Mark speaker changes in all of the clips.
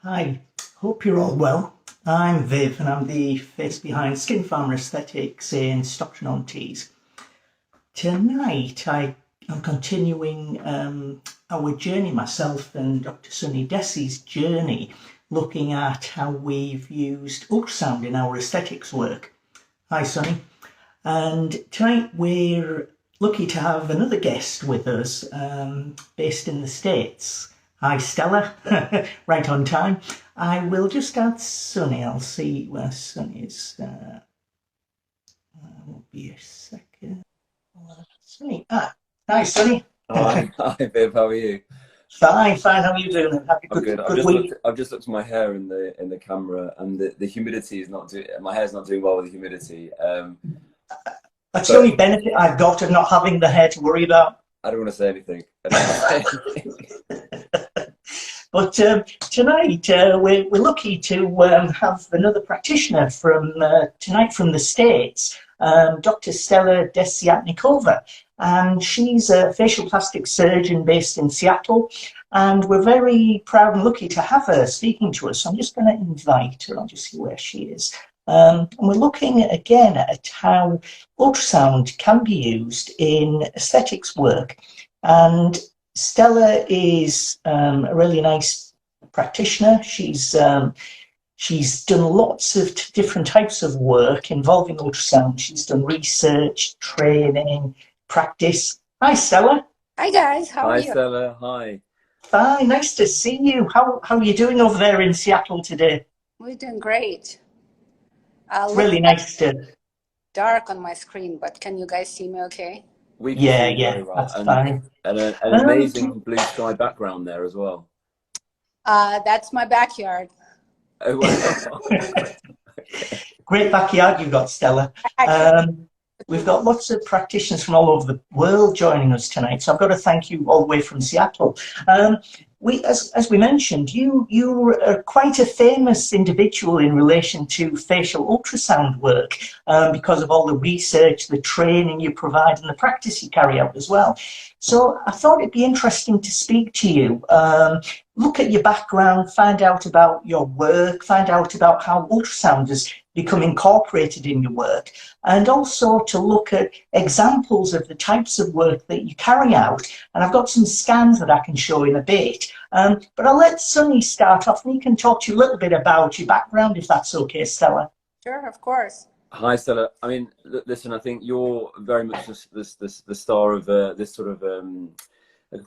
Speaker 1: Hi, hope you're all well. I'm Viv and I'm the face behind Skinpharma Aesthetics in Stockton-on-Tees. Tonight I am continuing our journey, myself and Dr Sunny Dhesi's journey, looking at how we've used ultrasound in our aesthetics work. Hi Sunny. And tonight we're lucky to have another guest with us based in the States. Hi Stella, right on time. I will just add Sunny. I'll see where Sunny is. Won't be a second. Sunny. Hi Sunny.
Speaker 2: Hi, hi Viv, how are you?
Speaker 1: Fine. How are you doing? Have a
Speaker 2: I'm good.
Speaker 1: good week.
Speaker 2: I've just looked at my hair in the camera, and the humidity is not doing. My hair's not doing well with the humidity.
Speaker 1: That's the only benefit I've got of not having the hair to worry about.
Speaker 2: I don't want to say anything. I don't want to say anything.
Speaker 1: But tonight we're lucky to have another practitioner from tonight from the States, Dr Stella Desyatnikova, and she's a facial plastic surgeon based in Seattle, and we're very proud and lucky to have her speaking to us. So I'm just going to invite her. I'll just see where she is. And we're looking again at how ultrasound can be used in aesthetics work. And Stella is a really nice practitioner. She's done lots of different types of work involving ultrasound. She's done research, training, practice. Hi, Stella.
Speaker 3: Hi, guys. How are you?
Speaker 2: Hi, Stella. Hi.
Speaker 1: Fine. Nice to see you. How are you doing over there in Seattle today?
Speaker 3: We're doing great.
Speaker 1: Really nice to...
Speaker 3: Dark on my screen, but can you guys see me okay?
Speaker 2: We can see you very well.
Speaker 1: That's fine.
Speaker 2: And an amazing blue sky background there as well.
Speaker 3: That's my backyard.
Speaker 2: Oh, wow.
Speaker 1: Great backyard you've got, Stella. We've got lots of practitioners from all over the world joining us tonight, so I've got to thank you all the way from Seattle. As we mentioned, you are quite a famous individual in relation to facial ultrasound work because of all the research, the training you provide, and the practice you carry out as well. So I thought it'd be interesting to speak to you, look at your background, find out about your work, find out about how ultrasound has become incorporated in your work, and also to look at examples of the types of work that you carry out. And I've got some scans that I can show in a bit. But I'll let Sunny start off, and he can talk to you a little bit about your background, if that's okay, Stella.
Speaker 3: Sure, of course.
Speaker 2: Hi, Stella. I mean, listen, I think you're very much the star of this sort of... can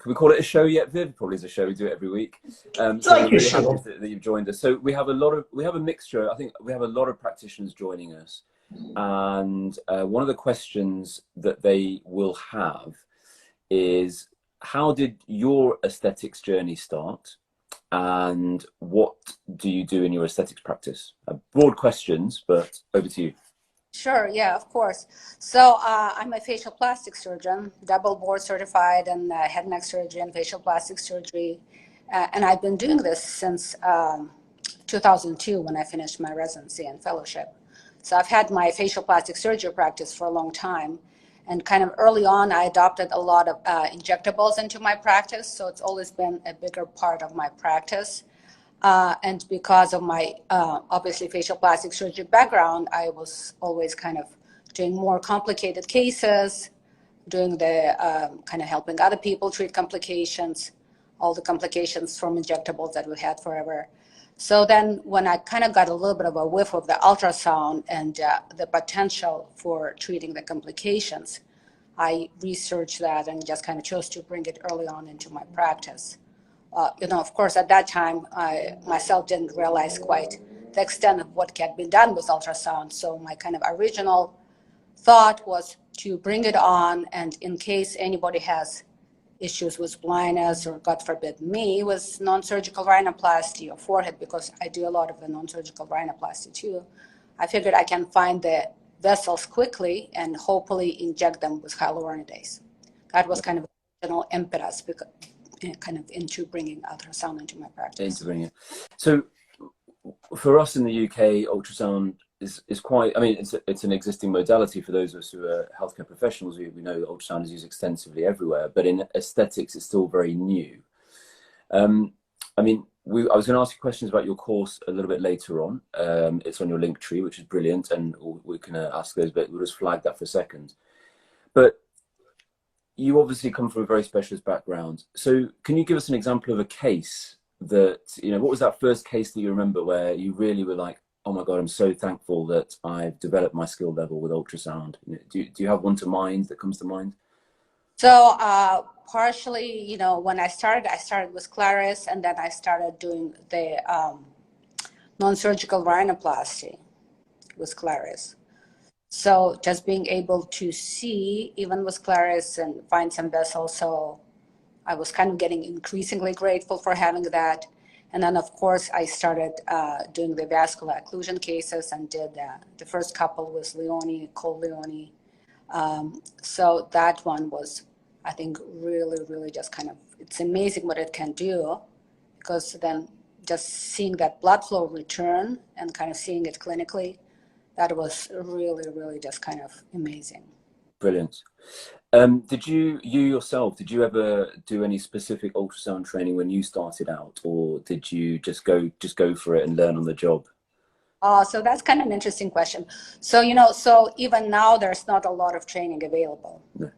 Speaker 2: we call it a show yet, Viv? Probably is a show. We do it every week. So
Speaker 1: like
Speaker 2: we're really
Speaker 1: show.
Speaker 2: happy that you've joined us. So we have a mixture. I think we have a lot of practitioners joining us, and one of the questions that they will have is, how did your aesthetics journey start, and what do you do in your aesthetics practice? Broad questions, but over to you.
Speaker 3: Sure, yeah, of course. So I'm a facial plastic surgeon, double board certified in head and neck surgery and facial plastic surgery. And I've been doing this since 2002 when I finished my residency and fellowship. So I've had my facial plastic surgery practice for a long time. And kind of early on, I adopted a lot of injectables into my practice. So it's always been a bigger part of my practice. And because of my obviously facial plastic surgery background, I was always kind of doing more complicated cases, doing the kind of helping other people treat complications, all the complications from injectables that we had forever. So then when I kind of got a little bit of a whiff of the ultrasound and the potential for treating the complications, I researched that and just kind of chose to bring it early on into my practice. Of course, at that time, I myself didn't realize quite the extent of what can be done with ultrasound. So my kind of original thought was to bring it on, and in case anybody has issues with blindness, or God forbid me, with non-surgical rhinoplasty or forehead, because I do a lot of the non-surgical rhinoplasty too, I figured I can find the vessels quickly and hopefully inject them with hyaluronidase. That was kind of the original impetus, because kind of into bringing ultrasound into my practice.
Speaker 2: So for us in the UK, ultrasound is quite, I mean, it's an existing modality for those of us who are healthcare professionals. We know that ultrasound is used extensively everywhere, but in aesthetics, it's still very new. I mean, I was going to ask you questions about your course a little bit later on. It's on your link tree, which is brilliant, and we can ask those, but we'll just flag that for a second. But you obviously come from a very specialist background. So can you give us an example of a case that, you know, what was that first case that you remember where you really were like, oh my God, I'm so thankful that I've developed my skill level with ultrasound? Do you have one to mind that comes to mind?
Speaker 3: So partially, you know, when I started with Claris, and then I started doing the non-surgical rhinoplasty with Claris. So just being able to see, even with Claris, and find some vessels. So I was kind of getting increasingly grateful for having that. And then, of course, I started doing the vascular occlusion cases, and did the first couple with Leone, Cole Leone. So that one was, I think, really, really just kind of, it's amazing what it can do, because then just seeing that blood flow return and kind of seeing it clinically, that was really, really just kind of amazing.
Speaker 2: Brilliant. Did you yourself, did you ever do any specific ultrasound training when you started out, or did you just go for it and learn on the job?
Speaker 3: So that's kind of an interesting question. So, you know, so even now there's not a lot of training available.
Speaker 2: No.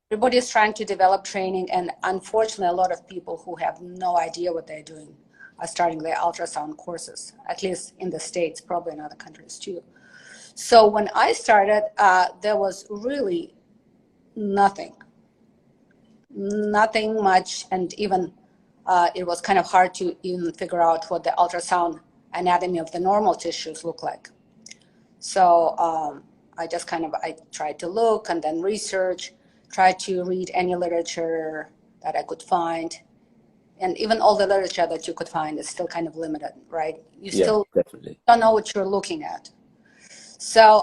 Speaker 3: Everybody is trying to develop training, and unfortunately a lot of people who have no idea what they're doing are starting their ultrasound courses, at least in the States, probably in other countries too. So when I started, there was really nothing much, and even it was kind of hard to even figure out what the ultrasound anatomy of the normal tissues look like. So I tried to look and then research, tried to read any literature that I could find. And even all the literature that you could find is still kind of limited, right? You still
Speaker 2: definitely
Speaker 3: don't know what you're looking at. So,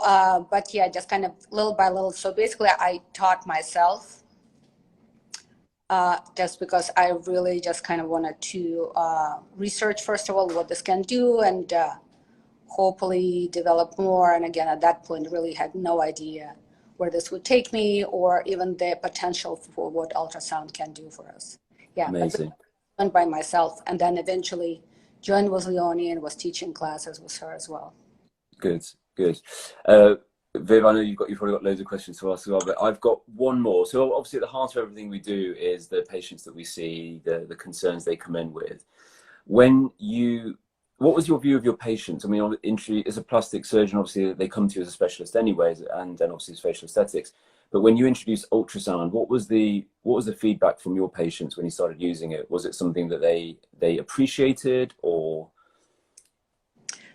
Speaker 3: but yeah, just kind of little by little. So basically I taught myself just because I really just kind of wanted to research, first of all, what this can do, and hopefully develop more. And again, at that point, really had no idea where this would take me, or even the potential for what ultrasound can do for us. Yeah,
Speaker 2: amazing.
Speaker 3: Went by myself, and then eventually joined with Leone and was teaching classes with her as well.
Speaker 2: Good. Viv, I know you've probably got loads of questions to ask as well, but I've got one more. So obviously at the heart of everything we do is the patients that we see, the concerns they come in with. What was your view of your patients? I mean, as a plastic surgeon, obviously they come to you as a specialist anyways, and then obviously it's facial aesthetics. But when you introduced ultrasound, what was the feedback from your patients when you started using it? Was it something that they appreciated, or?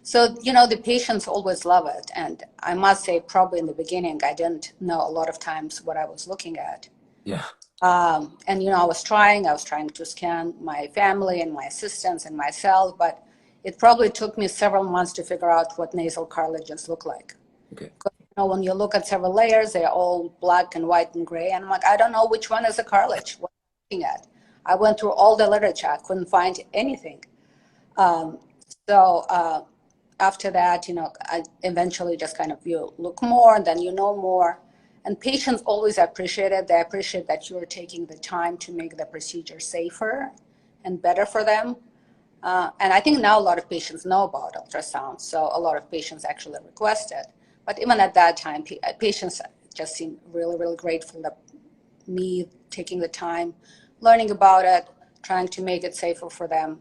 Speaker 3: So, you know, the patients always love it. And I must say, probably in the beginning, I didn't know a lot of times what I was looking at.
Speaker 2: Yeah.
Speaker 3: And, you know, I was trying to scan my family and my assistants and myself, but it probably took me several months to figure out what nasal cartilages look like.
Speaker 2: Okay.
Speaker 3: You know, when you look at several layers, they're all black and white and gray. And I'm like, I don't know which one is a cartilage. What am I looking at? I went through all the literature. I couldn't find anything. After that, you know, I eventually just kind of, you look more, and then you know more. And patients always appreciate it. They appreciate that you're taking the time to make the procedure safer and better for them. And I think now a lot of patients know about ultrasound, so a lot of patients actually request it. But even at that time, patients just seemed really, really grateful that me taking the time, learning about it, trying to make it safer for them.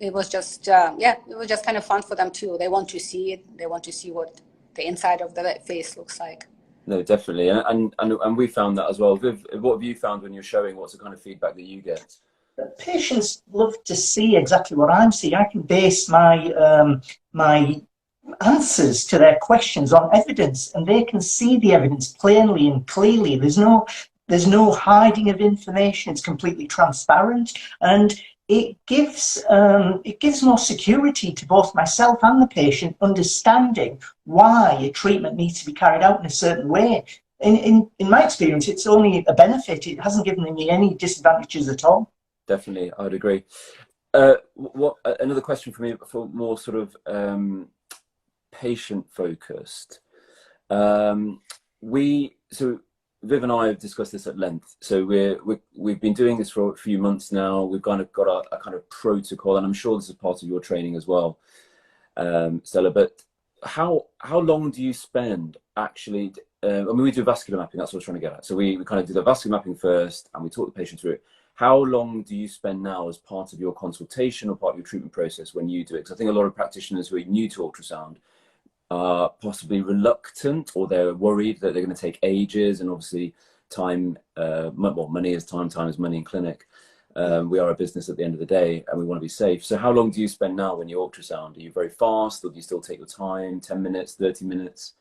Speaker 3: It was just, it was just kind of fun for them too. They want to see it. They want to see what the inside of the face looks like.
Speaker 2: No, definitely. And we found that as well. Viv, what have you found when you're showing? What's the kind of feedback that you get?
Speaker 1: Patients love to see exactly what I'm seeing. I can base my my answers to their questions on evidence, and they can see the evidence plainly and clearly. There's no hiding of information. It's completely transparent, and it gives more security to both myself and the patient, understanding why a treatment needs to be carried out in a certain way. In my experience, it's only a benefit. It hasn't given me any disadvantages at all.
Speaker 2: Definitely, I would agree. Another question for me, for more sort of patient focused. So Viv and I have discussed this at length. So we've been doing this for a few months now. We've kind of got a kind of protocol, and I'm sure this is part of your training as well, Stella. But how long do you spend actually? I mean, we do vascular mapping. That's what I was trying to get at. So we kind of do the vascular mapping first, and we talk the patient through it. How long do you spend now as part of your consultation or part of your treatment process when you do it? Because I think a lot of practitioners who are new to ultrasound are possibly reluctant, or they're worried that they're going to take ages, and obviously time, well, money is time, time is money in clinic. We are a business at the end of the day, and we want to be safe. So how long do you spend now when you ultrasound? Are you very fast, or do you still take your time, 10 minutes, 30 minutes?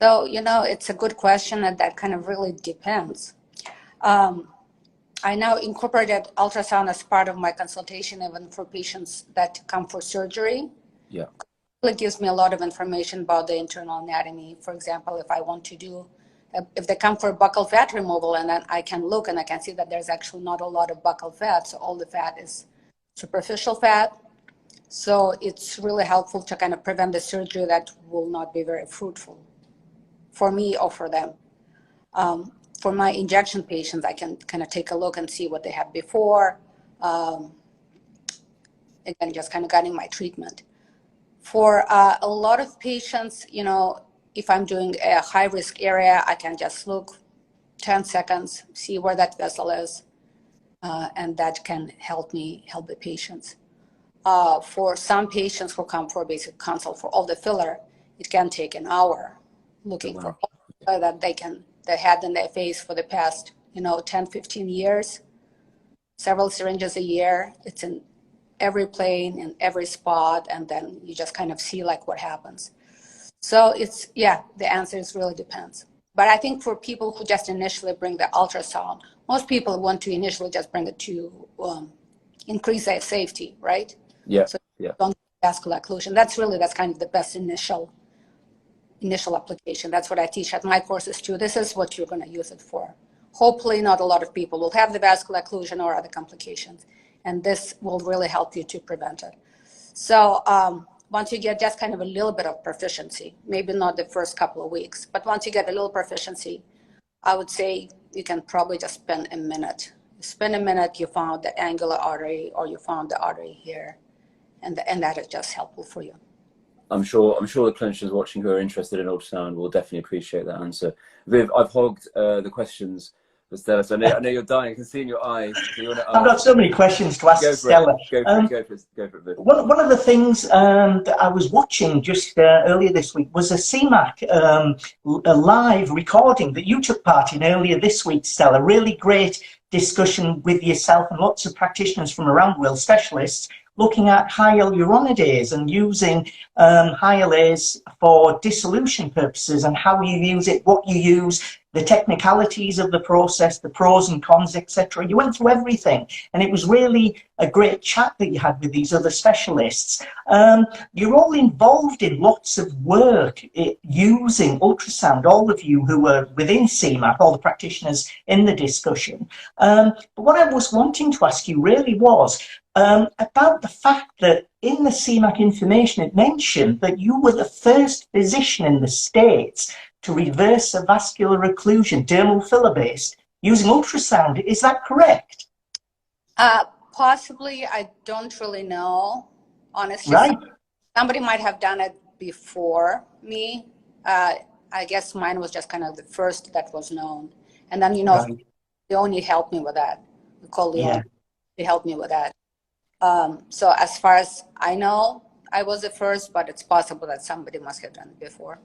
Speaker 3: So, you know, it's a good question, and that kind of really depends. I now incorporated ultrasound as part of my consultation, even for patients that come for surgery.
Speaker 2: Yeah.
Speaker 3: It gives me a lot of information about the internal anatomy. For example, if I want to do, if they come for buccal fat removal, and then I can look and I can see that there's actually not a lot of buccal fat. So all the fat is superficial fat. So it's really helpful to kind of prevent the surgery that will not be very fruitful for me or for them. For my injection patients, I can kind of take a look and see what they had before. Again, just kind of guiding my treatment. For a lot of patients, you know, if I'm doing a high-risk area, I can just look 10 seconds, see where that vessel is, and that can help me help the patients. For some patients who come for a basic consult for all the filler, it can take an hour looking for all that they had in their face for the past, you know, 10, 15 years, several syringes a year. It's in every plane, in every spot, and then you just kind of see like what happens. So it's, yeah, the answer is really depends. But I think for people who just initially bring the ultrasound, most people want to initially just bring it to increase their safety, right?
Speaker 2: Yeah.
Speaker 3: So
Speaker 2: yeah.
Speaker 3: don't vascular occlusion. That's kind of the best initial application. That's what I teach at my courses too. This is what you're going to use it for. Hopefully not a lot of people will have the vascular occlusion or other complications, and this will really help you to prevent it. So once you get just kind of a little bit of proficiency, maybe not the first couple of weeks, but once you get a little proficiency, I would say you can probably just spend a minute. Spend a minute, you found the angular artery, or you found the artery here, and that is just helpful for you.
Speaker 2: I'm sure the clinicians watching who are interested in ultrasound will definitely appreciate that answer. Viv, I've hogged the questions for Stella, so I know you're dying. I can see in your eyes. So you want to ask.
Speaker 1: I've got so many questions to ask Stella.
Speaker 2: Go for it, Viv.
Speaker 1: One of the things that I was watching just earlier this week was a CMAC a live recording that you took part in earlier this week, Stella. Really great discussion with yourself and lots of practitioners from around the world, specialists, looking at hyaluronidase and using hyalase for dissolution purposes, and how you use it, what you use, the technicalities of the process, the pros and cons, etc. You went through everything, and it was really a great chat that you had with these other specialists. You're all involved in lots of work using ultrasound, all of you who were within CMAC, all the practitioners in the discussion. But what I was wanting to ask you really was about the fact that in the CMAC information, it mentioned that you were the first physician in the States to reverse a vascular occlusion, dermal filler based, using ultrasound. Is that correct?
Speaker 3: Possibly. I don't really know, honestly.
Speaker 1: Right.
Speaker 3: Somebody might have done it before me. I guess mine was just kind of the first that was known. And then, you know,
Speaker 1: Right.
Speaker 3: Leonie helped me with that. We call Leonie.
Speaker 1: Yeah.
Speaker 3: She helped me with that. So as far as I know, I was the first, but it's possible that somebody must have done it before.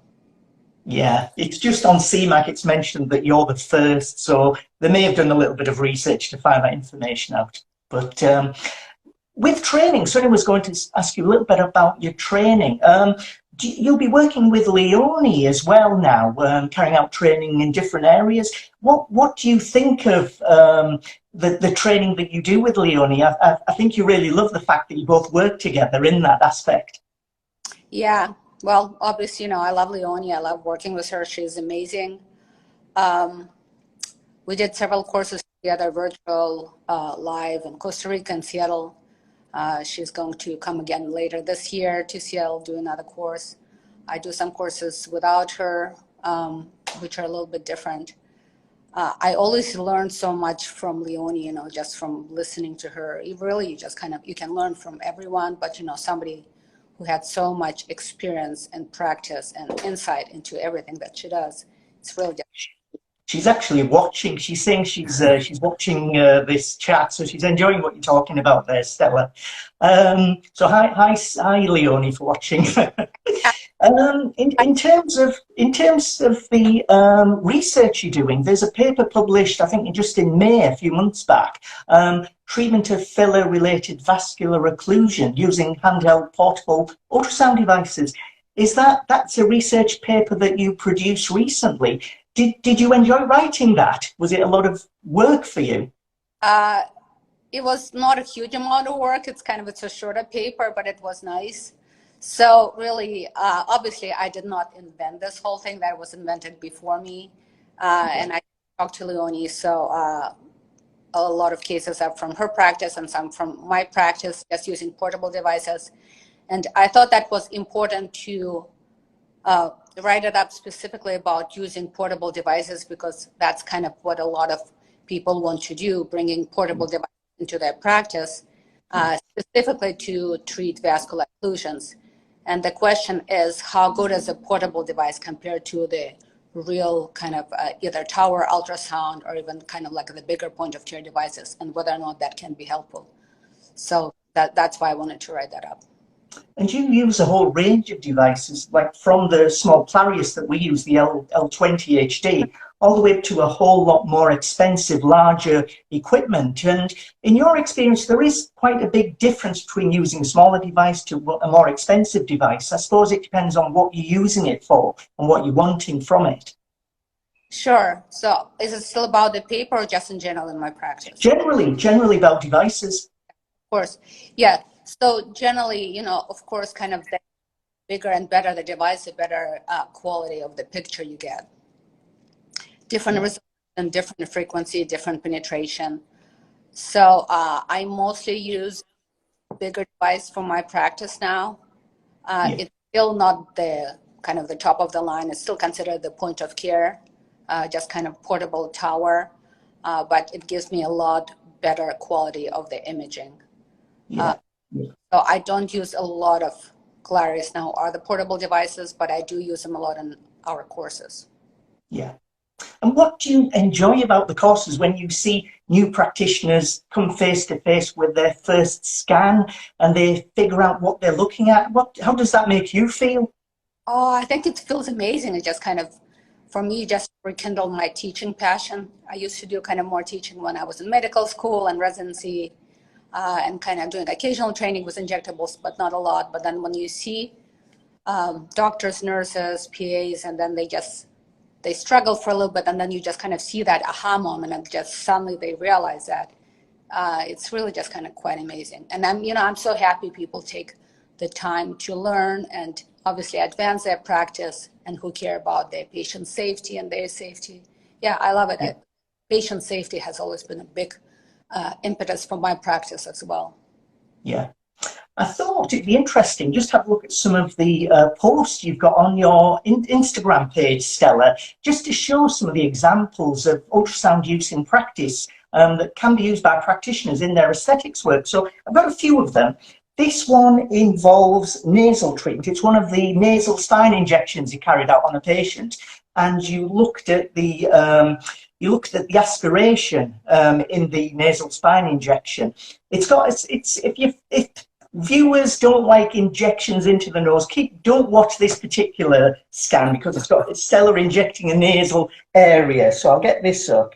Speaker 1: Yeah, it's just on CMAC, it's mentioned that you're the first, so they may have done a little bit of research to find that information out. But with training, Sonny was going to ask you a little bit about your training. You'll be working with Leonie as well now, carrying out training in different areas. What do you think of the training that you do with Leonie? I think you really love the fact that you both work together in that aspect.
Speaker 3: Yeah. Well, obviously, you know, I love Leonie. I love working with her. She's amazing. We did several courses together, virtual, live in Costa Rica and Seattle. She's going to come again later this year to Seattle, do another course. I do some courses without her, which are a little bit different. I always learn so much from Leonie, you know, just from listening to her. You really just kind of, you can learn from everyone, but, you know, somebody who had so much experience and practice and insight into everything that she does. It's really just...
Speaker 1: She's actually watching. She's saying she's watching this chat, so she's enjoying what you're talking about there, Stella. So hi, Leonie, for watching. In terms of the research you're doing, there's a paper published, I think, just in May, a few months back. Treatment of filler-related vascular occlusion using handheld portable ultrasound devices. That's a research paper that you produced recently? Did you enjoy writing that? Was it a lot of work for you?
Speaker 3: It was not a huge amount of work. It's a shorter paper, but it was nice. So really, obviously, I did not invent this whole thing. That was invented before me. And I talked to Leonie, so a lot of cases are from her practice and some from my practice, just using portable devices. And I thought that was important to write it up specifically about using portable devices, because that's kind of what a lot of people want to do, bringing portable devices into their practice, specifically to treat vascular occlusions. And the question is, how good is a portable device compared to the real kind of either tower ultrasound or even kind of like the bigger point of care devices, and whether or not that can be helpful. So that's why I wanted to write that up.
Speaker 1: And you use a whole range of devices, like from the small Clarius that we use, the L20 HD, all the way up to a whole lot more expensive, larger equipment. And in your experience, there is quite a big difference between using a smaller device to a more expensive device. I suppose it depends on what you're using it for and what you're wanting from it.
Speaker 3: Sure. So is it still about the paper or just in general in my practice?
Speaker 1: Generally about devices.
Speaker 3: Of course. Yeah. So generally, you know, of course, kind of the bigger and better the device, the better quality of the picture you get. Different resolution, different frequency, different penetration. So I mostly use bigger device for my practice now. It's still not the kind of the top of the line. It's still considered the point of care, just kind of portable tower, but it gives me a lot better quality of the imaging. So I don't use a lot of Clarius now or the portable devices, but I do use them a lot in our courses.
Speaker 1: Yeah. And what do you enjoy about the courses when you see new practitioners come face to face with their first scan and they figure out what they're looking at? How does that make you feel?
Speaker 3: Oh, I think it feels amazing. It just kind of, for me, just rekindled my teaching passion. I used to do kind of more teaching when I was in medical school and residency. And kind of doing occasional training with injectables, but not a lot. But then when you see doctors, nurses, PAs, and then they struggle for a little bit, and then you just kind of see that aha moment, and just suddenly they realize that it's really just kind of quite amazing. And I'm so happy people take the time to learn and obviously advance their practice, and who care about their patient safety and their safety. Yeah, I love it. Yeah. Patient safety has always been a big impetus for my practice as well.
Speaker 1: Yeah. I thought it'd be interesting, just have a look at some of the posts you've got on your Instagram page, Stella, just to show some of the examples of ultrasound use in practice that can be used by practitioners in their aesthetics work. So I've got a few of them. This one involves nasal treatment. It's one of the nasal spine injections you carried out on a patient, and you looked at the aspiration in the nasal spine injection. If viewers don't like injections into the nose, don't watch this particular scan because it's Stella injecting a nasal area. So I'll get this up.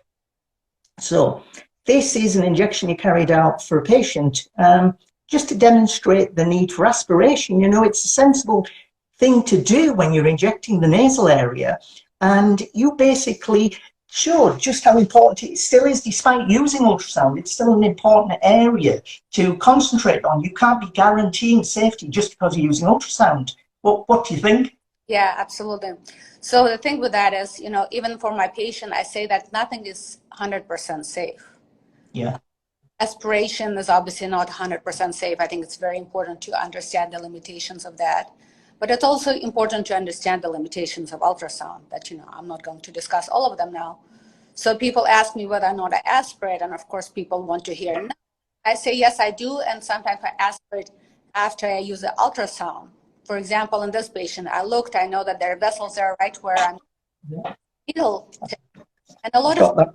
Speaker 1: So this is an injection you carried out for a patient just to demonstrate the need for aspiration. You know, it's a sensible thing to do when you're injecting the nasal area. And you basically showed just how important it still is, despite using ultrasound. It's still an important area to concentrate on. You can't be guaranteeing safety just because you're using ultrasound. What do you think?
Speaker 3: Yeah, absolutely. So the thing with that is, you know, even for my patient, I say that nothing is 100% safe.
Speaker 1: Yeah.
Speaker 3: Aspiration is obviously not 100% safe. I think it's very important to understand the limitations of that. But it's also important to understand the limitations of ultrasound that, you know, I'm not going to discuss all of them now. So people ask me whether or not I aspirate, and of course people want to hear no. I say yes, I do, and sometimes I aspirate after I use the ultrasound. For example, in this patient, I looked, I know that their vessels are right where I'm needle tip. And a lot of people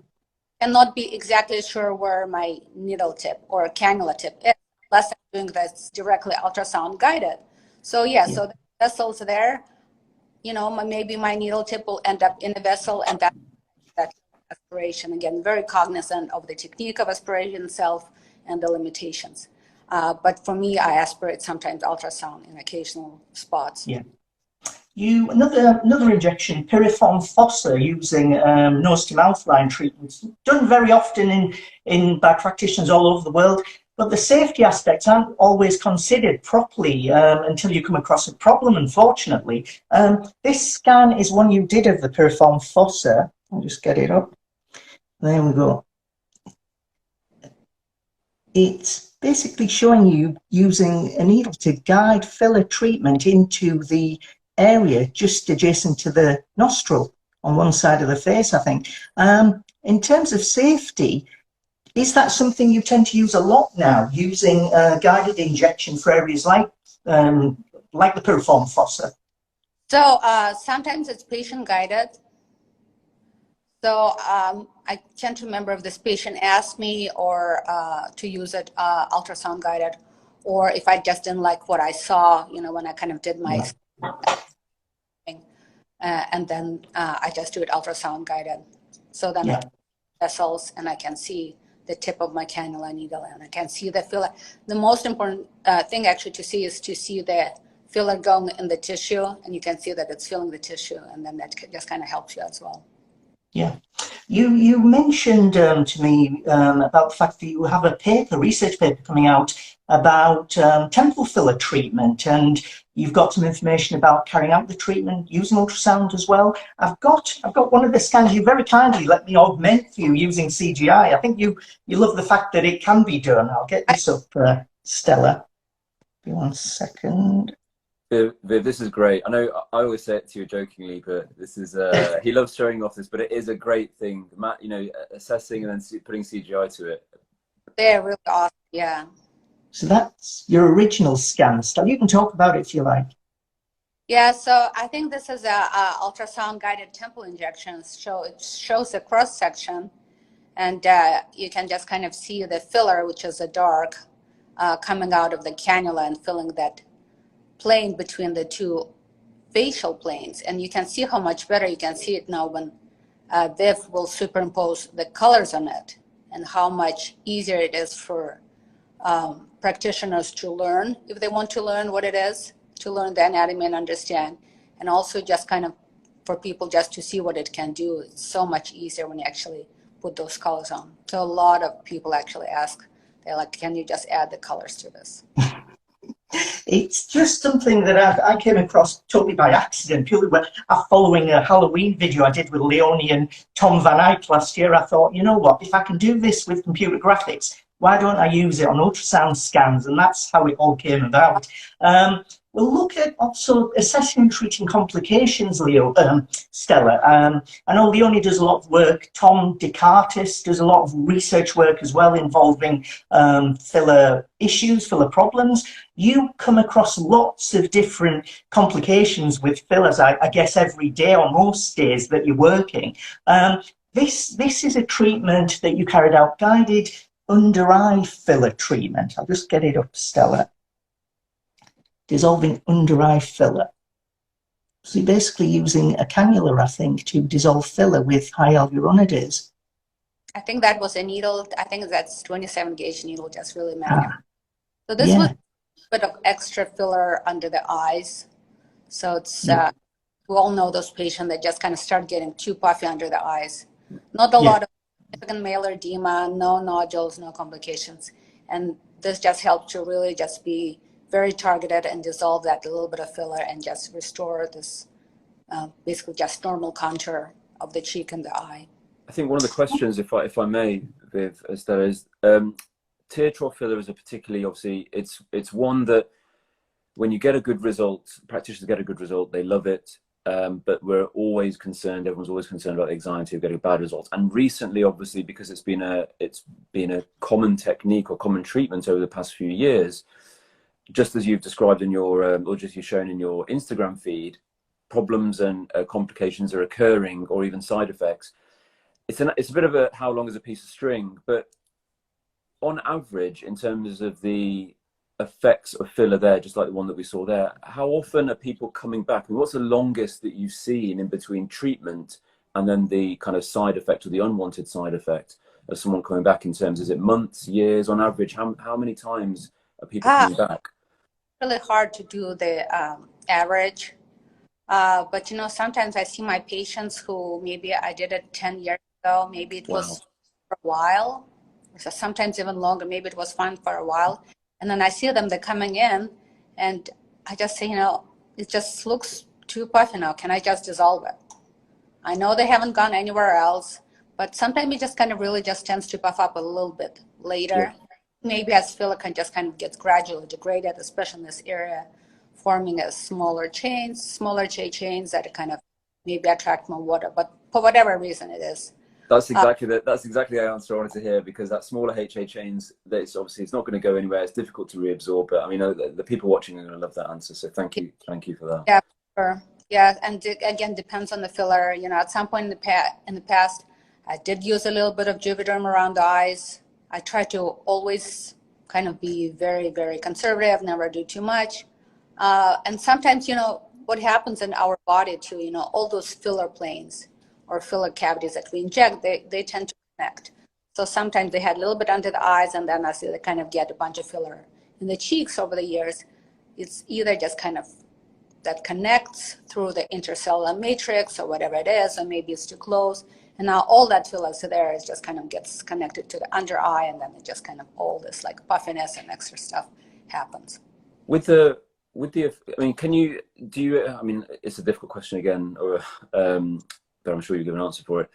Speaker 3: cannot be exactly sure where my needle tip or cannula tip is, unless I'm doing this directly ultrasound guided. So yeah, so the vessels there, you know, maybe my needle tip will end up in the vessel, and that aspiration, again, very cognizant of the technique of aspiration itself and the limitations. But for me, I aspirate sometimes ultrasound in occasional spots.
Speaker 1: Yeah. Another injection, piriform fossa, using nose to mouth line treatments, done very often by practitioners all over the world. But the safety aspects aren't always considered properly until you come across a problem, unfortunately. This scan is one you did of the piriform fossa. I'll just get it up. There we go. It's basically showing you using a needle to guide filler treatment into the area just adjacent to the nostril on one side of the face, I think. In terms of safety, is that something you tend to use a lot now, using guided injection for areas like the piriform fossa?
Speaker 3: So sometimes it's patient guided. So I can't remember if this patient asked me or to use it ultrasound guided, or if I just didn't like what I saw, you know, when I kind of did my thing, and then I just do it ultrasound guided. So then I can see vessels, and I can see the tip of my cannula needle, and I can see the filler. The most important thing actually to see is to see the filler going in the tissue, and you can see that it's filling the tissue, and then that just kind of helps you as well.
Speaker 1: Yeah. You mentioned to me about the fact that you have a research paper coming out about temple filler treatment, and you've got some information about carrying out the treatment using ultrasound as well. I've got one of the scans you very kindly let me augment for you using CGI. I think you love the fact that it can be done. I'll get this up, Stella. Give me 1 second.
Speaker 2: Viv, this is great. I know I always say it to you jokingly, but this is he loves showing off this, but it is a great thing. You know, assessing and then putting CGI to it.
Speaker 3: They're really awesome, yeah.
Speaker 1: So that's your original scan, Stella. You can talk about it if you like.
Speaker 3: Yeah, so I think this is a ultrasound guided temple injections. It shows a cross section, and you can just kind of see the filler, which is a dark, coming out of the cannula and filling that plane between the two facial planes. And you can see how much better you can see it now when Viv will superimpose the colors on it, and how much easier it is for practitioners to learn, if they want to learn what it is, to learn the anatomy and understand, and also just kind of for people just to see what it can do. It's so much easier when you actually put those colors on. So a lot of people actually ask, they're like, can you just add the colors to this?
Speaker 1: It's just something that I came across totally by accident, purely following a Halloween video I did with Leonie and Tom Van Eyck last year. I thought, you know what, if I can do this with computer graphics, why don't I use it on ultrasound scans? And that's how it all came about. We'll look at also assessing and treating complications, Stella. I know Leonie does a lot of work. Tom Descartes does a lot of research work as well, involving filler issues, filler problems. You come across lots of different complications with fillers, I guess, every day or most days that you're working. This is a treatment that you carried out, guided under eye filler treatment. I'll just get it up, Stella. Dissolving under eye filler. So you're basically using a cannula, I think, to dissolve filler with high hyaluronidase.
Speaker 3: I think that was a needle. I think that's 27 gauge needle, just really magnified. So this was a bit of extra filler under the eyes. So it's we all know those patients that just kind of start getting too puffy under the eyes. Not a lot of significant malar edema, no nodules, no complications. And this just helped to really just be very targeted and dissolve that little bit of filler and just restore this basically just normal contour of the cheek and the eye.
Speaker 2: I think one of the questions, if I may, Viv, Stella, is tear trough filler is a particularly, obviously, it's one that when you get a good result, practitioners get a good result, they love it. but we're always concerned. Everyone's always concerned about the anxiety of getting bad results. And recently, obviously, because it's been a common technique or common treatment over the past few years, just as you've described in your or just you've shown in your Instagram feed, problems and complications are occurring, or even side effects. It's a bit of a how long is a piece of string, but on average, in terms of the effects of filler there, just like the one that we saw there, how often are people coming back? And what's the longest that you've seen in between treatment and then the kind of side effect or the unwanted side effect of someone coming back, in terms, is it months, years on average? How many times are people coming back?
Speaker 3: Really hard to do the average. But, you know, sometimes I see my patients who maybe I did it 10 years ago, maybe it was for a while, so sometimes even longer, maybe it was fine for a while. And then I see them, they're coming in, and I just say, you know, it just looks too puffy now. Can I just dissolve it? I know they haven't gone anywhere else, but sometimes it just kind of really just tends to puff up a little bit later. Yeah. Maybe as filler can just kind of gets gradually degraded, especially in this area, forming as smaller chains that kind of maybe attract more water, but for whatever reason it is. That's exactly
Speaker 2: the answer I wanted to hear, because that smaller HA chains, it's obviously it's not going to go anywhere. It's difficult to reabsorb, but I mean, the people watching are going to love that answer. So thank you for that.
Speaker 3: Yeah, sure. Yeah, and again, depends on the filler. You know, at some point in the past, I did use a little bit of Juvederm around the eyes. I try to always kind of be very, very conservative, never do too much. And sometimes, you know, what happens in our body too, you know, all those filler planes or filler cavities that we inject, they tend to connect. So sometimes they had a little bit under the eyes, and then I see they kind of get a bunch of filler in the cheeks over the years. It's either just kind of that connects through the intercellular matrix or whatever it is, or maybe it's too close. And now all that filler there is just kind of gets connected to the under eye, and then it just kind of all this like puffiness and extra stuff happens.
Speaker 2: I mean, I mean, it's a difficult question again, or but I'm sure you give an answer for it.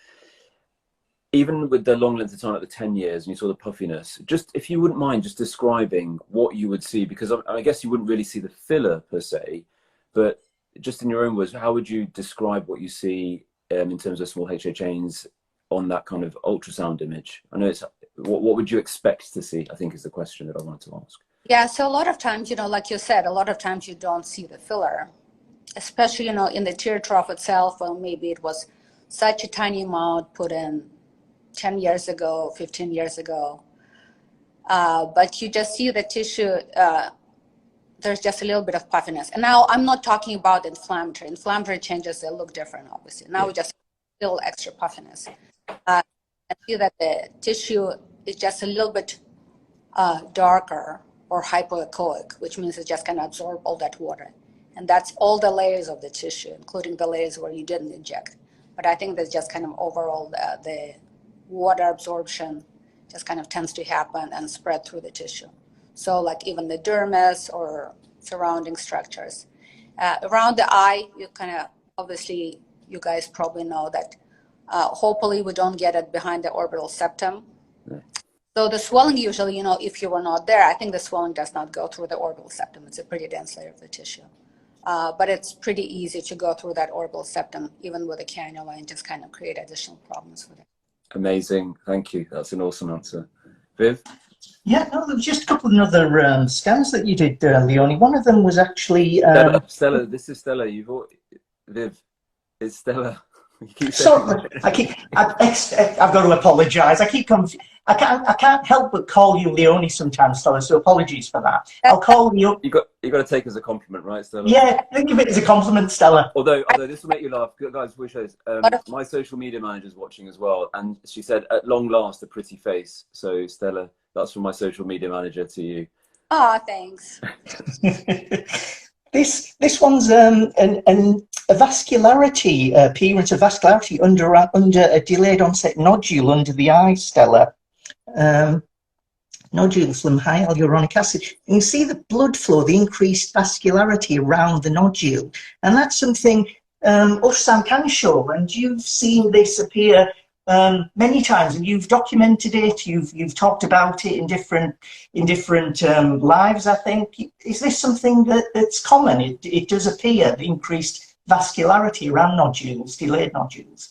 Speaker 2: Even with the long length of time, like the 10 years, and you saw the puffiness, just if you wouldn't mind just describing what you would see, because I guess you wouldn't really see the filler per se, but just in your own words, how would you describe what you see in terms of small HA chains on that kind of ultrasound image? I know it's, what would you expect to see, I think is the question that I wanted to ask.
Speaker 3: Yeah, so a lot of times, you know, like you said, a lot of times you don't see the filler, especially, you know, in the tear trough itself, or maybe it was such a tiny amount put in 10 years ago, 15 years ago. But you just see the tissue, there's just a little bit of puffiness. And now I'm not talking about inflammatory. Inflammatory changes, they look different, obviously. Now we just feel extra puffiness. I see that the tissue is just a little bit darker or hypoechoic, which means it just can absorb all that water. And that's all the layers of the tissue, including the layers where you didn't inject. But I think that's just kind of overall the water absorption just kind of tends to happen and spread through the tissue. So like even the dermis or surrounding structures. Around the eye, you kind of, obviously, you guys probably know that hopefully we don't get it behind the orbital septum. So the swelling usually, you know, if you were not there, I think the swelling does not go through the orbital septum. It's a pretty dense layer of the tissue. But it's pretty easy to go through that orbital septum, even with a cannula, and just kind of create additional problems with it.
Speaker 2: Amazing. Thank you. That's an awesome answer. Viv?
Speaker 1: Yeah, no, there was just a couple of other scans that you did, Leonie. One of them was actually...
Speaker 2: Stella, this is Stella. Viv, it's Stella.
Speaker 1: Sorry, I've got to apologise. I can't help but call you Leonie sometimes, Stella. So apologies for that. I'll call you.
Speaker 2: You got to take it as a compliment, right, Stella?
Speaker 1: Yeah, think of it as a compliment, Stella.
Speaker 2: Although this will make you laugh, guys. Before shows, my social media manager's watching as well, and she said, "At long last, a pretty face." So Stella, that's from my social media manager to you.
Speaker 3: Oh, thanks.
Speaker 1: This one's a vascularity, appearance of vascularity under a delayed onset nodule under the eye, Stella. Nodule from high hyaluronic acid. You can see the blood flow, the increased vascularity around the nodule. And that's something Ultrasound can show. And you've seen this appear many times, and you've documented it. You've talked about it in different lives, I think. Is this something that's common? It does appear, the increased vascularity around nodules, delayed nodules?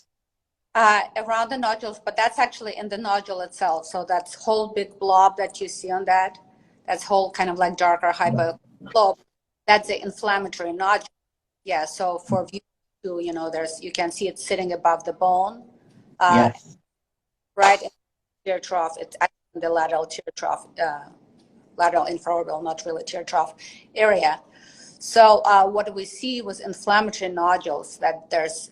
Speaker 3: Around the nodules, but that's actually in the nodule itself. So that's whole big blob that you see on that's whole kind of like darker hyper blob. That's the inflammatory nodule. Yeah. So for view to, you can see it sitting above the bone,
Speaker 1: Yes.
Speaker 3: right in the tear trough. It's actually in the lateral tear trough, lateral infraorbital, not really tear trough area. So what we see was inflammatory nodules, that there's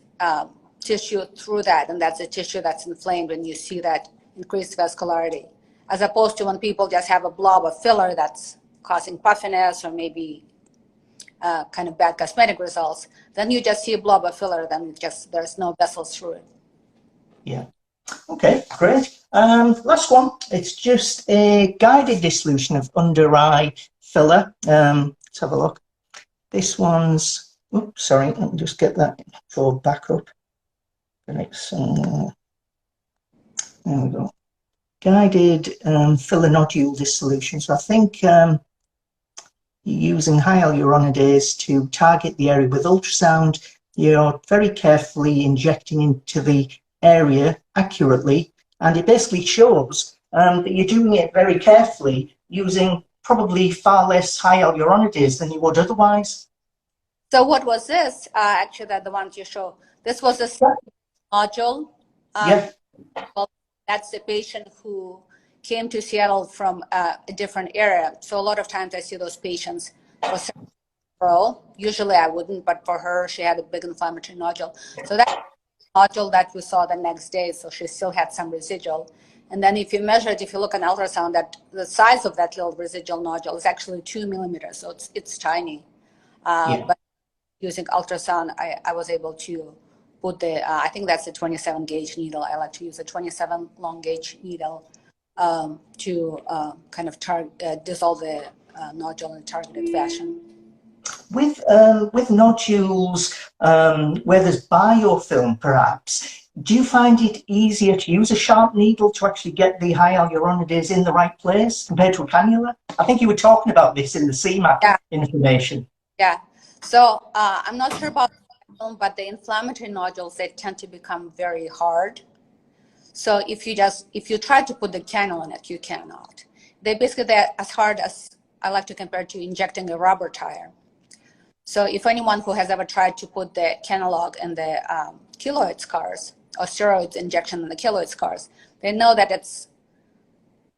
Speaker 3: tissue through that, and that's a tissue that's inflamed when you see that increased vascularity, as opposed to when people just have a blob of filler that's causing puffiness or maybe kind of bad cosmetic results. Then you just see a blob of filler, then there's no vessels through it.
Speaker 1: Yeah. Okay, great. Last one. It's just a guided dissolution of under eye filler. Let's have a look. This one's, oops, sorry, let me just get that fold back up. There we go. Guided filler nodule dissolution. So I think using high hyaluronidase to target the area with ultrasound, you're very carefully injecting into the area accurately, and it basically shows that you're doing it very carefully using probably far less high hyaluronidase than you would otherwise.
Speaker 3: So what was this? Actually, that the ones you show. This was a nodule.
Speaker 1: Yeah.
Speaker 3: Well, that's the patient who came to Seattle from a different area. So a lot of times I see those patients for several. Usually I wouldn't, but for her, she had a big inflammatory nodule. So that nodule that we saw the next day, so she still had some residual. And then if you measure it, if you look at ultrasound, that the size of that little residual nodule is actually 2 millimeters. So it's tiny. But using ultrasound, I was able to put I think that's a 27 gauge needle. I like to use a 27 long gauge needle to kind of dissolve the nodule in a targeted fashion.
Speaker 1: With nodules where there's biofilm, perhaps, do you find it easier to use a sharp needle to actually get the high hyaluronidase in the right place compared to a cannula? I think you were talking about this in the CMAP information.
Speaker 3: Yeah. So I'm not sure about the biofilm, but the inflammatory nodules, they tend to become very hard. So if you try to put the cannula in it, you cannot. They're as hard as I like to compare to injecting a rubber tire. So if anyone who has ever tried to put the Kenalog in the keloid scars or steroids injection in the keloid scars, they know that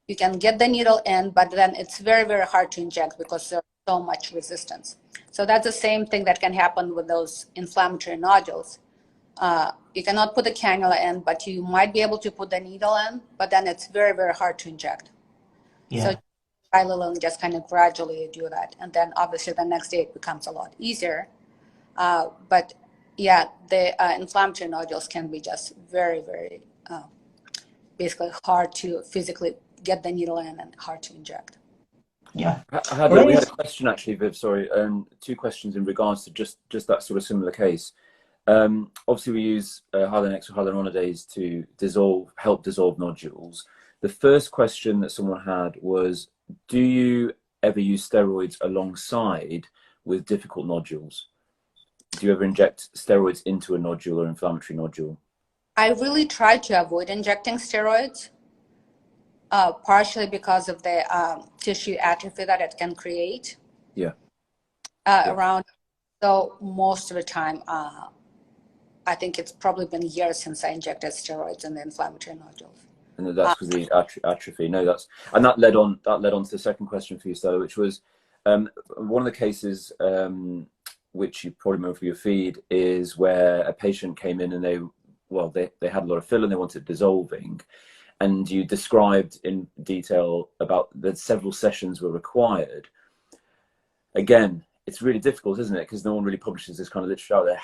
Speaker 3: you can get the needle in, but then it's very, very hard to inject because there's so much resistance. So that's the same thing that can happen with those inflammatory nodules. You cannot put the cannula in, but you might be able to put the needle in, but then it's very, very hard to inject.
Speaker 1: Yeah.
Speaker 3: So try and just kind of gradually do that. And then obviously the next day it becomes a lot easier. But yeah, the inflammatory nodules can be just very, very basically hard to physically get the needle in and hard to inject.
Speaker 1: Yeah.
Speaker 2: We had a question actually, Viv, sorry, 2 questions in regards to just that sort of similar case. Obviously we use hyaluronic or hyaluronidase to help dissolve nodules. The first question that someone had was, do you ever use steroids alongside with difficult nodules? Do you ever inject steroids into a nodule or inflammatory nodule?
Speaker 3: I really try to avoid injecting steroids, partially because of the tissue atrophy that it can create.
Speaker 2: Yeah.
Speaker 3: Around. So most of the time, I think it's probably been years since I injected steroids in the inflammatory nodules.
Speaker 2: And that's because the atrophy. No, that led on to the second question for you, Stella, which was one of the cases which you probably remember for your feed is where a patient came in and they had a lot of filler and they wanted dissolving, and you described in detail about that several sessions were required. Again, it's really difficult, isn't it? Because no one really publishes this kind of literature out there.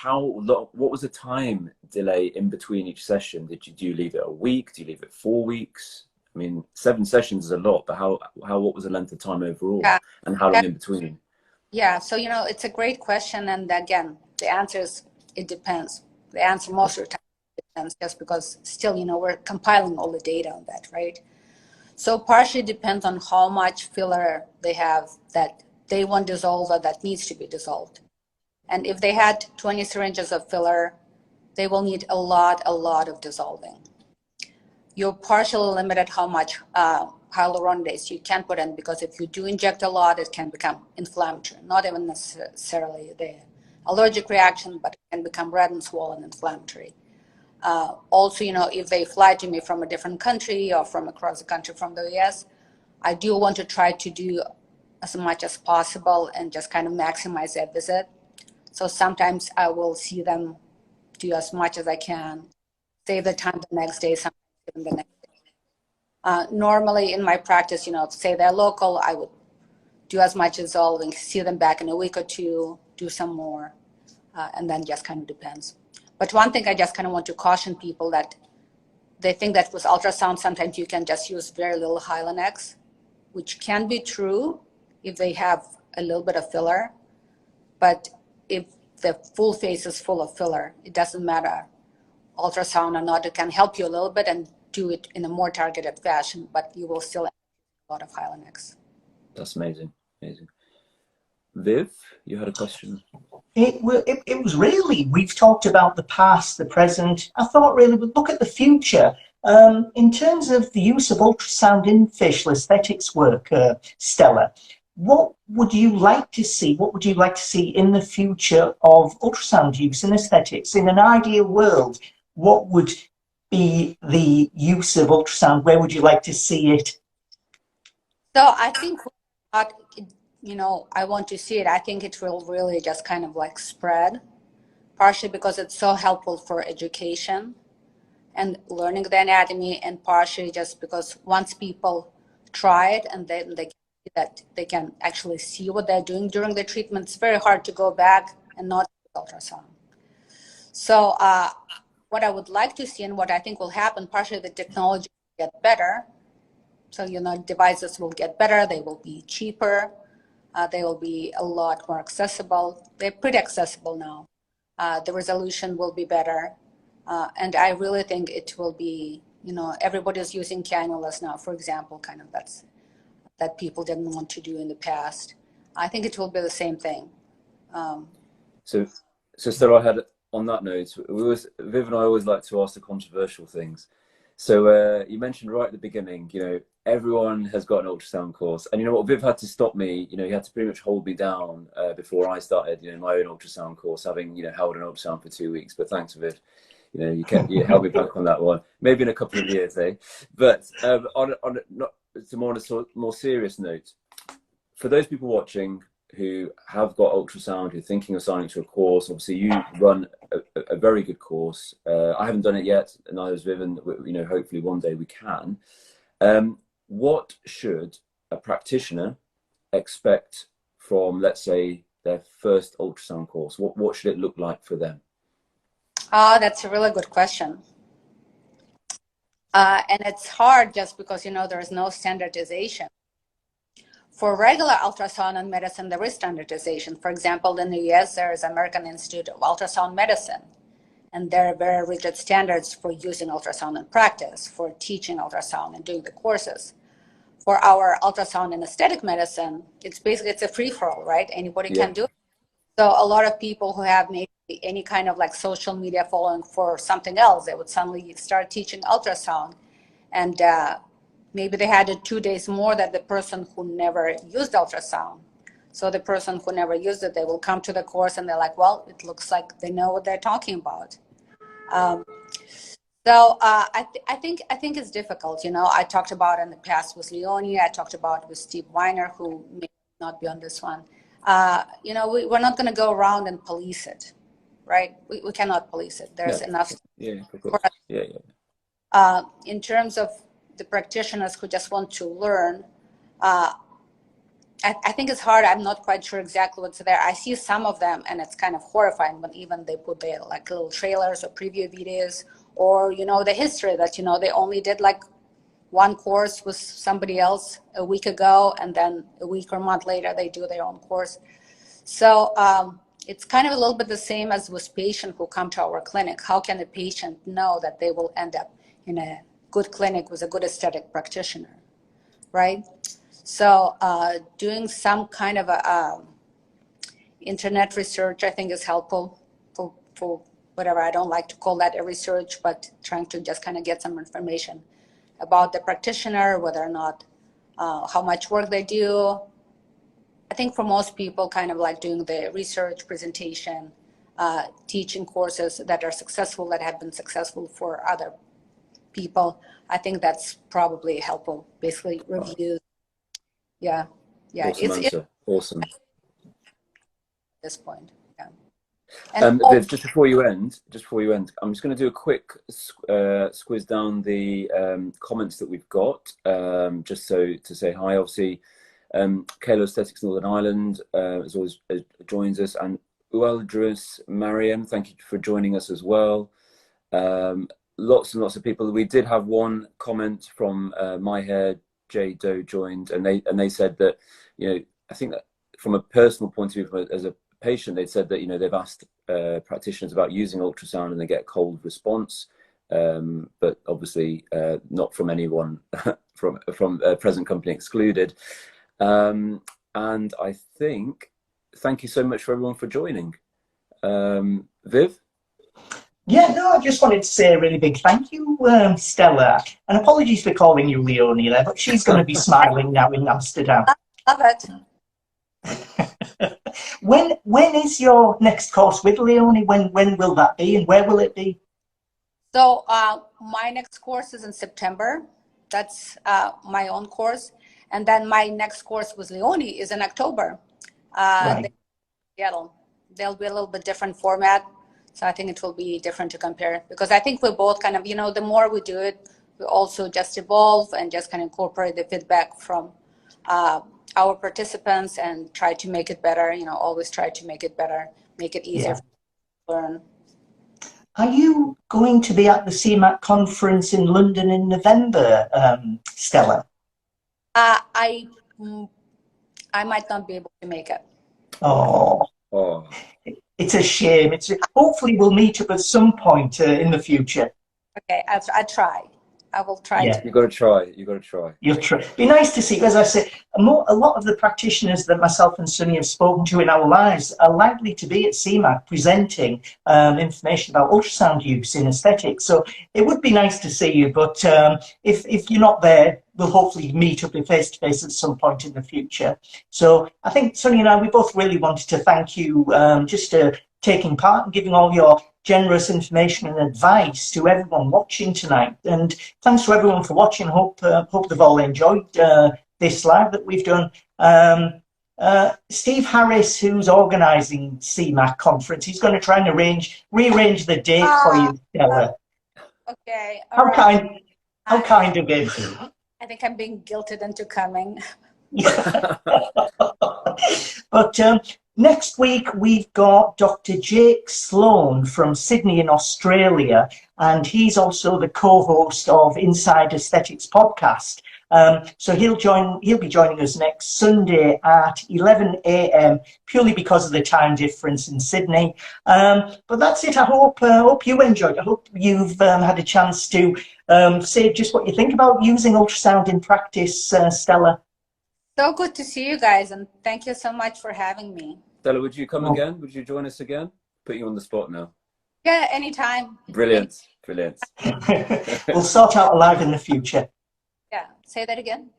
Speaker 2: What was the time delay in between each session? Do you leave it a week? Do you leave it 4 weeks? I mean, 7 sessions is a lot, but what was the length of time overall, and how long in between?
Speaker 3: Yeah, so it's a great question, and again, the answer is it depends. The answer most of the time depends, just because still we're compiling all the data on that, right? So partially depends on how much filler they have that they want dissolved or that needs to be dissolved. And if they had 20 syringes of filler, they will need a lot of dissolving. You're partially limited how much hyaluronidase you can put in, because if you do inject a lot, it can become inflammatory. Not even necessarily the allergic reaction, but it can become red and swollen inflammatory. Also, you know, if they fly to me from a different country or from across the country from the US, I do want to try to do as much as possible and just kind of maximize their visit. So sometimes I will see them do as much as I can, save the time the next day, sometimes even the next day. Normally in my practice, you know, say they're local, I would do as much dissolving, see them back in a week or two, do some more, and then just kind of depends. But one thing I just kind of want to caution people that they think that with ultrasound, sometimes you can just use very little Hylenex, which can be true if they have a little bit of filler. But if the full face is full of filler, it doesn't matter, ultrasound or not, it can help you a little bit and do it in a more targeted fashion, but you will still have a lot of Hylenex.
Speaker 2: That's amazing, amazing. Viv, you had a question?
Speaker 1: It was really, we've talked about the past, the present. I thought really we'd look at the future. In terms of the use of ultrasound in facial aesthetics work, Stella, what would you like to see? What would you like to see in the future of ultrasound use in aesthetics? In an ideal world, what would be the use of ultrasound? Where would you like to see it?
Speaker 3: So I think, you know, I want to see it. I think it will really just kind of like spread, partially because it's so helpful for education and learning the anatomy, and partially just because once people try it and then they that they can actually see what they're doing during the treatment, it's very hard to go back and not do ultrasound. So what I would like to see and what I think will happen, partially the technology will get better. So, you know, devices will get better, they will be cheaper, they will be a lot more accessible. They're pretty accessible now. The resolution will be better. And I really think it will be, you know, everybody's using cannulas now, for example, kind of that people didn't want to do in the past. I think it will be the same thing.
Speaker 2: So Stella, I had, on that note, Viv and I always like to ask the controversial things. So you mentioned right at the beginning, you know, everyone has got an ultrasound course, and you know what, Viv had to stop me, you know, he had to pretty much hold me down before I started, you know, my own ultrasound course, having, you know, held an ultrasound for 2 weeks. But thanks, Viv, you know, you held me back on that one, maybe in a couple of years, eh? But on a more serious note, for those people watching who have got ultrasound, who are thinking of signing to a course, obviously you run a very good course. I haven't done it yet, and neither has Viv, and you know, hopefully one day we can. What should a practitioner expect from, let's say, their first ultrasound course? What should it look like for them?
Speaker 3: That's a really good question. And it's hard just because, you know, there is no standardization. For regular ultrasound and medicine, there is standardization. For example, in the US, there is American Institute of Ultrasound Medicine, and there are very rigid standards for using ultrasound in practice, for teaching ultrasound and doing the courses. For our ultrasound and aesthetic medicine, it's a free-for-all, right? Anybody can do it. So a lot of people who have maybe any kind of like social media following for something else, they would suddenly start teaching ultrasound, and maybe they had it 2 days more than the person who never used ultrasound. So the person who never used it, they will come to the course and they're like, well, it looks like they know what they're talking about. So I think it's difficult. You know, I talked about in the past with Leonie, I talked about with Steve Weiner, who may not be on this one. You know, we're not going to go around and police it, right? We cannot police it. There's enough. In terms of the practitioners who just want to learn, I think it's hard. I'm not quite sure exactly what's there. I see some of them, and it's kind of horrifying when even they put their like little trailers or preview videos, or, you know, the history that, you know, they only did like one course with somebody else a week ago, and then a week or a month later they do their own course. So it's kind of a little bit the same as with patients who come to our clinic. How can a patient know that they will end up in a good clinic with a good aesthetic practitioner, right? So doing some kind of a Internet research, I think, is helpful for whatever. I don't like to call that a research, but trying to just kind of get some information about the practitioner, whether or not, how much work they do. I think for most people, kind of like doing the research, presentation, teaching courses that are successful, that have been successful for other people. I think that's probably helpful. Basically, reviews. Yeah, yeah.
Speaker 2: Awesome answer. Awesome.
Speaker 3: At this point, yeah. And
Speaker 2: Viv, just before you end, I'm just going to do a quick squiz down the comments that we've got, just so to say hi. Obviously, Kayla Aesthetics Northern Ireland as always joins us, and Ualdris Mariam, thank you for joining us as well. Lots and lots of people. We did have one comment from My Hair J Doe joined, and they said that, you know, I think that from a personal point of view, as a patient, they said that, you know, they've asked practitioners about using ultrasound and they get a cold response, but obviously not from anyone from present company excluded. And I think, thank you so much for everyone for joining. Viv?
Speaker 1: Yeah, no, I just wanted to say a really big thank you, Stella. And apologies for calling you Leonie there, but she's going to be smiling now in Amsterdam.
Speaker 3: love it.
Speaker 1: When is your next course with Leonie? When will that be, and where will it be?
Speaker 3: So my next course is in September. That's my own course. And then my next course with Leonie is in October.
Speaker 1: Right.
Speaker 3: Seattle. There'll be a little bit different format. So I think it will be different to compare, because I think we both kind of, you know, the more we do it, we also just evolve and just kind of incorporate the feedback from our participants and try to make it better, you know, always try to make it better, make it easier to learn.
Speaker 1: Are you going to be at the CMAC conference in London in November, Stella?
Speaker 3: I might not be able to make it.
Speaker 1: Oh. It's a shame. Hopefully we'll meet up at some point in the future.
Speaker 3: Okay, I try. I will try.
Speaker 1: Yeah.
Speaker 2: You've got to try. You've got to try.
Speaker 1: You'll try. Be nice to see, as I said, a lot of the practitioners that myself and Sunny have spoken to in our lives are likely to be at CMAC presenting information about ultrasound use in aesthetics. So it would be nice to see you, but if you're not there, we'll hopefully meet up face-to-face at some point in the future. So I think Sunny and I, we both really wanted to thank you just taking part and giving all your generous information and advice to everyone watching tonight. And thanks to everyone for watching. Hope they've all enjoyed this live that we've done. Steve Harris, who's organising CMAC conference, he's going to try and rearrange the date for you, Stella.
Speaker 3: Okay.
Speaker 1: How kind of him.
Speaker 3: I think I'm being guilted into coming.
Speaker 1: But next week we've got Dr. Jake Sloan from Sydney in Australia, and he's also the co-host of Inside Aesthetics podcast. So he'll be joining us next Sunday at 11 AM, purely because of the time difference in Sydney. But that's it. I hope you enjoyed. I hope you've had a chance to say just what you think about using ultrasound in practice, Stella.
Speaker 3: So good to see you guys, and thank you so much for having me.
Speaker 2: Stella, would you come again? Would you join us again? Put you on the spot now.
Speaker 3: Yeah, anytime.
Speaker 2: Brilliant. Brilliant.
Speaker 1: We'll sort out a live in the future.
Speaker 3: Yeah, say that again.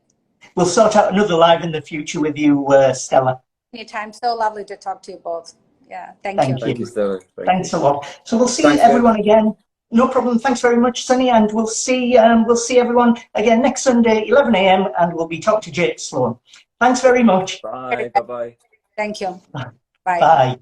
Speaker 1: We'll sort out another live in the future with you, Stella.
Speaker 3: Anytime. So lovely to talk to you both. Yeah, thank you.
Speaker 2: Thank you, Stella.
Speaker 1: Thanks a lot. So we'll see everyone again. No problem. Thanks very much, Sunny, and we'll see everyone again next Sunday, 11 AM, and we'll be talking to Jake Sloan. Thanks very much.
Speaker 2: Bye. Bye-bye.
Speaker 3: Thank you. Bye.
Speaker 1: Bye.